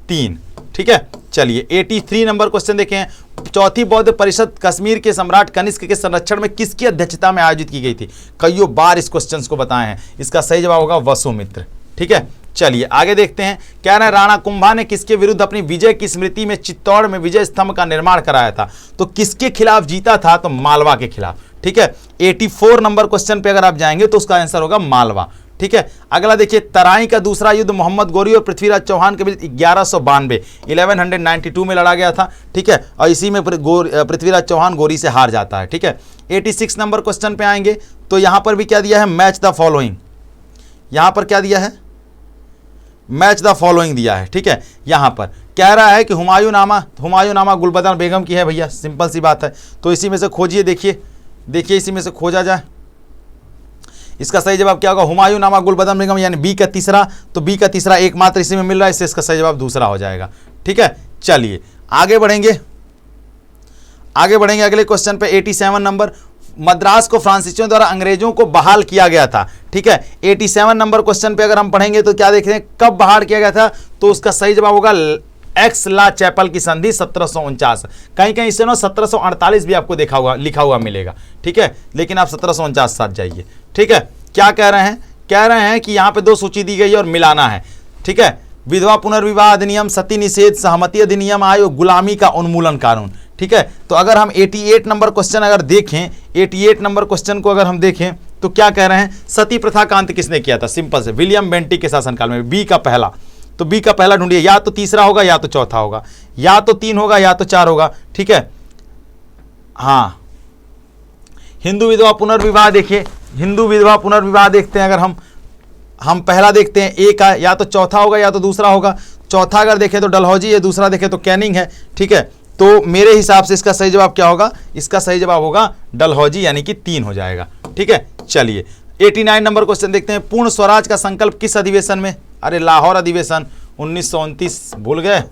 3। ठीक है, चलिए 83 नंबर क्वेश्चन देखें। चौथी बौद्ध परिषद कश्मीर के सम्राट कनिष्क के संरक्षण में किसकी अध्यक्षता में आयोजित की गई थी। कईयों बार इस क्वेश्चन को बताए हैं, इसका सही जवाब होगा वसुमित्र। ठीक है, चलिए आगे देखते हैं। क्या है, राणा कुंभा ने किसके विरुद्ध अपनी विजय की स्मृति में चित्तौड़ में विजय स्तंभ का निर्माण कराया था। तो किसके खिलाफ जीता था, तो मालवा के खिलाफ। ठीक है, 84 नंबर क्वेश्चन पे अगर आप जाएंगे तो उसका आंसर होगा मालवा। ठीक है, अगला देखिए, तराई का दूसरा युद्ध मोहम्मद गोरी और पृथ्वीराज चौहान के बीच 1192 में लड़ा गया था। ठीक है, और इसी में पृथ्वीराज चौहान गोरी से हार जाता है। ठीक है, 86 नंबर क्वेश्चन पे आएंगे तो यहां पर भी क्या दिया है, मैच द फॉलोइंग। यहां पर क्या दिया है, मैच द फॉलोइंग दिया है। ठीक है, यहां पर कह रहा है कि हुमायूं नामा गुलबदन बेगम की है भैया, सिंपल सी बात है। तो इसी में से खोजिए, देखिए इसी में से खोजा जाए। इसका सही जवाब क्या होगा? हुमायूं नामा गुलबदन बेगम, यानी बी का तीसरा। तो बी का तीसरा एकमात्र इसी में मिल रहा है, इससे इसका सही जवाब दूसरा हो जाएगा। ठीक है, चलिए आगे बढ़ेंगे। अगले क्वेश्चन पे 87 नंबर, मद्रास को फ्रांसीसियों द्वारा अंग्रेजों को बहाल किया गया था। ठीक है, 87 नंबर क्वेश्चन पे अगर हम पढ़ेंगे तो क्या देख रहे हैं, कब बहाल किया गया था? तो उसका सही जवाब होगा एक्स ला चैपल की संधि 1749। कहीं कहीं इसे ना 1748 भी आपको देखा हुआ लिखा हुआ मिलेगा। ठीक है, लेकिन आप 1749 साथ जाइए। ठीक है, क्या कह रहे हैं? कह रहे हैं कि यहाँ पे 2 सूची दी गई है और मिलाना है। ठीक है, विधवा पुनर्विवाह अधिनियम, सती निषेध, सहमति अधिनियम आयोग, गुलामी का उन्मूलन कानून। ठीक है, तो अगर हम 88 नंबर क्वेश्चन अगर देखें, 88 नंबर क्वेश्चन को अगर हम देखें तो क्या कह रहे हैं? सती प्रथा का अंत किसने किया था? सिंपल से विलियम बेंटिक के शासनकाल में। बी का पहला, तो बी का पहला ढूंढिए, या तो तीसरा होगा या तो चौथा होगा, या तो 3 होगा या तो 4 होगा। ठीक है, हाँ, हिंदू विधवा पुनर्विवाह देखिए, हिंदू विधवा पुनर्विवाह देखते हैं। अगर हम पहला देखते हैं ए का, या तो चौथा होगा या तो दूसरा होगा। चौथा अगर देखें तो डलहौजी है, दूसरा देखें तो कैनिंग है। ठीक है, तो मेरे हिसाब से इसका सही जवाब क्या होगा? इसका सही जवाब होगा डलहौजी, यानी कि 3 हो जाएगा। ठीक है, चलिए 89 नंबर क्वेश्चन देखते हैं। पूर्ण स्वराज का संकल्प किस अधिवेशन में? अरे लाहौर अधिवेशन 1929, भूल गए?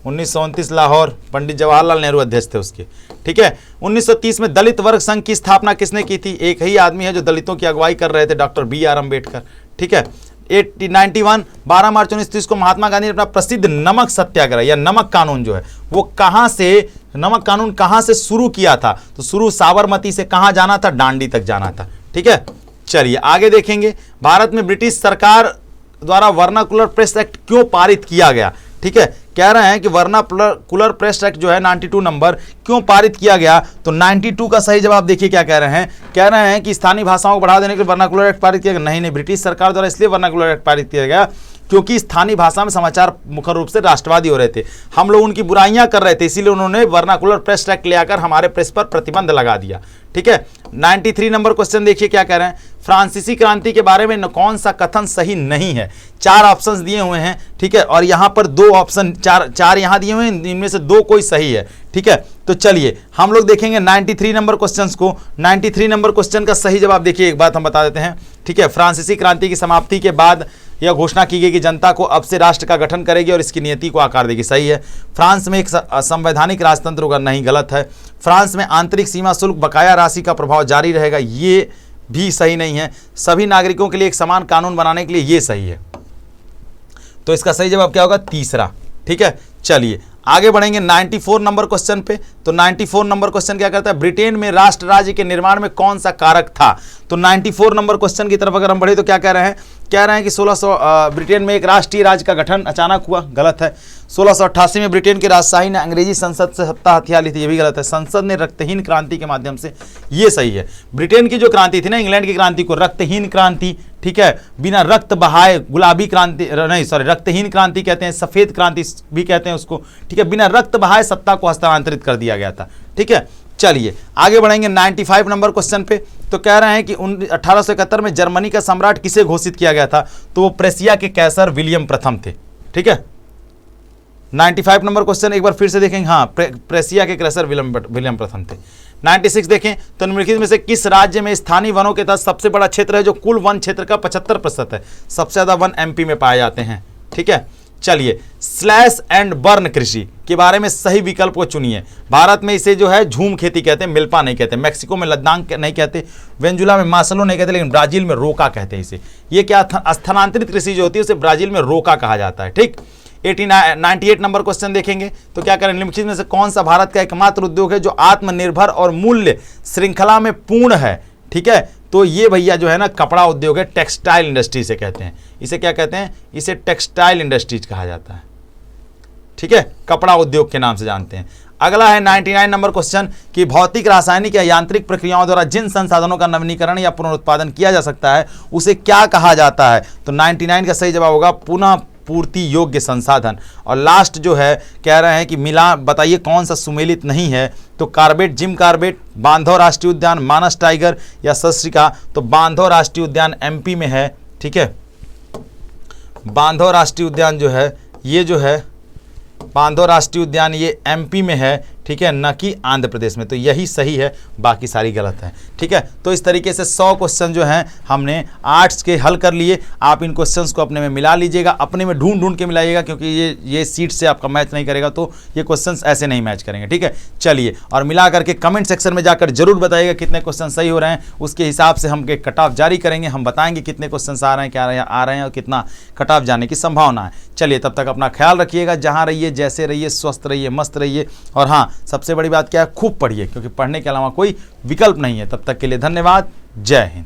1929 लाहौर, पंडित जवाहरलाल नेहरू अध्यक्ष थे उसके। ठीक है, 1930 में दलित वर्ग संघ की स्थापना किसने की थी? एक ही आदमी है जो दलितों की अगुवाई कर रहे थे, डॉक्टर BR अम्बेडकर। ठीक है, 91 12 मार्च 1930 को महात्मा गांधी ने अपना प्रसिद्ध नमक सत्याग्रह या नमक कानून जो है वो कहाँ से, नमक कानून कहाँ से शुरू किया था? तो शुरू साबरमती से कहाँ जाना था? डांडी तक जाना था। ठीक है, चलिए आगे देखेंगे। भारत में ब्रिटिश सरकार द्वारा वर्नाकुलर प्रेस एक्ट क्यों पारित किया गया? ठीक है, कह रहे हैं कि वर्नाकुलर प्रेस एक्ट जो है 92 नंबर क्यों पारित किया गया? तो 92 का सही जवाब देखिए क्या कह रहे हैं। कह रहे हैं कि स्थानीय भाषाओं को बढ़ावा देने के लिए वर्नाकुलर एक्ट पारित किया गया। नहीं, ब्रिटिश सरकार द्वारा इसलिए वर्नाकुलर एक्ट पारित किया गया क्योंकि स्थानीय भाषा में समाचार मुख्य रूप से राष्ट्रवादी हो रहे थे, हम लोग उनकी बुराइयां कर रहे थे, इसीलिए उन्होंने वर्नाकुलर प्रेस एक्ट ले आकर हमारे प्रेस पर प्रतिबंध लगा दिया। ठीक है, 93 नंबर क्वेश्चन देखिए क्या कह रहे हैं। फ्रांसीसी क्रांति के बारे में कौन सा कथन सही नहीं है? 4 ऑप्शंस दिए हुए हैं। ठीक है, और यहाँ पर 2 ऑप्शन, चार यहाँ दिए हुए हैं, इनमें से 2 कोई सही है। ठीक है, तो चलिए हम लोग देखेंगे 93 नंबर क्वेश्चन को। 93 नंबर क्वेश्चन का सही जवाब देखिए, एक बात हम बता देते हैं। ठीक है, फ्रांसीसी क्रांति की समाप्ति के बाद यह घोषणा की गई कि जनता को अब से राष्ट्र का गठन करेगी और इसकी नीति को आकार देगी। सही है। फ्रांस में एक संवैधानिक राजतंत्र होगा। नहीं, गलत है। फ्रांस में आंतरिक सीमा शुल्क बकाया राशि का प्रभाव जारी रहेगा। ये भी सही नहीं है। सभी नागरिकों के लिए एक समान कानून बनाने के लिए ये सही है। तो इसका सही जवाब क्या होगा? तीसरा। ठीक है, चलिए आगे बढ़ेंगे 94 नंबर क्वेश्चन पे। तो 94 नंबर क्वेश्चन क्या करता है? ब्रिटेन में राष्ट्र राज्य के निर्माण में कौन सा कारक था? तो 94 नंबर क्वेश्चन की तरफ अगर हम बढ़े तो क्या कह रहे हैं? कह रहे हैं कि 1600 ब्रिटेन में एक राष्ट्रीय राज्य का गठन अचानक हुआ। गलत है। 1688 में ब्रिटेन के राजशाही ने अंग्रेजी संसद से सत्ता हथिया ली थी। ये भी गलत है। संसद ने रक्तहीन क्रांति के माध्यम से, ये सही है। ब्रिटेन की जो क्रांति थी ना, इंग्लैंड की क्रांति को रक्तहीन क्रांति, ठीक है, बिना रक्त बहाए गुलाबी क्रांति, नहीं सॉरी, रक्तहीन क्रांति कहते हैं, सफेद क्रांति भी कहते हैं उसको। ठीक है, बिना रक्त बहाए सत्ता को हस्तांतरित कर दिया गया था। ठीक है, चलिए आगे बढ़ेंगे 95 नंबर क्वेश्चन पे। तो कह रहे हैं कि 1871 में जर्मनी का सम्राट किसे घोषित किया गया था? तो वो प्रेसिया के कैसर विलियम प्रथम थे। ठीक है, 95 नंबर क्वेश्चन एक बार फिर से देखेंगे। हाँ, प्रेसिया के कैसर विलियम प्रथम थे। 96 देखें तो निम्नलिखित में से किस राज्य में स्थानीय वनों के तहत सबसे बड़ा क्षेत्र है जो कुल वन क्षेत्र का 75% है? सबसे ज्यादा वन MP में पाए जाते हैं। ठीक है, चलिए स्लैश एंड बर्न कृषि के बारे में सही विकल्प को चुनिए। भारत में इसे जो है झूम खेती कहते हैं, मिल्पा नहीं कहते। मैक्सिको में लद्दाख नहीं कहते, वेनेजुएला में मासलो नहीं कहते, लेकिन ब्राजील में रोका कहते हैं इसे। ये क्या स्थानांतरित कृषि जो होती है उसे ब्राजील में रोका कहा जाता है। ठीक, 98 नंबर क्वेश्चन देखेंगे तो क्या करें? निम्नलिखित में से कौन सा भारत का एकमात्र उद्योग है जो आत्मनिर्भर और मूल्य श्रृंखला में पूर्ण है? ठीक है, तो ये भैया जो है ना कपड़ा उद्योग है, टेक्सटाइल इंडस्ट्री से कहते हैं। इसे क्या कहते हैं? इसे टेक्सटाइल इंडस्ट्रीज कहा जाता है। ठीक है, कपड़ा उद्योग के नाम से जानते हैं। अगला है 99 नंबर क्वेश्चन कि भौतिक, रासायनिक या यांत्रिक प्रक्रियाओं द्वारा जिन संसाधनों का नवीनीकरण या पुनरुत्पादन किया जा सकता है उसे क्या कहा जाता है? तो 99 का सही जवाब होगा पुनः पूर्ति योग्य संसाधन। और लास्ट जो है कह रहे हैं कि मिला, बताइए कौन सा सुमेलित नहीं है? तो कार्बेट, जिम कार्बेट, बांधव राष्ट्रीय उद्यान, मानस टाइगर या सस्त्रिका। तो बांधव राष्ट्रीय उद्यान MP में है। ठीक है, बांधव राष्ट्रीय उद्यान जो है ये जो है बांधव राष्ट्रीय उद्यान ये MP में है। ठीक है, न कि आंध्र प्रदेश में। तो यही सही है, बाकी सारी गलत है। ठीक है, तो इस तरीके से 100 क्वेश्चन जो हैं हमने आर्ट्स के हल कर लिए। आप इन क्वेश्चंस को अपने में मिला लीजिएगा, अपने में ढूंढ के मिलाइएगा, क्योंकि ये सीट से आपका मैच नहीं करेगा तो ये क्वेश्चंस ऐसे नहीं मैच करेंगे। ठीक है, चलिए, और मिला करके कमेंट सेक्शन में जाकर जरूर बताइएगा कितने क्वेश्चन सही हो रहे हैं। उसके हिसाब से हम कट ऑफ जारी करेंगे, हम बताएंगे कितने क्वेश्चन आ रहे हैं, क्या आ रहे हैं और कितना कट ऑफ जाने की संभावना है। चलिए, तब तक अपना ख्याल रखिएगा, जहां रहिए, जैसे रहिए, स्वस्थ रहिए, मस्त रहिए। और हाँ, सबसे बड़ी बात क्या है, खूब पढ़िए, क्योंकि पढ़ने के अलावा कोई विकल्प नहीं है। तब तक के लिए धन्यवाद। जय हिंद।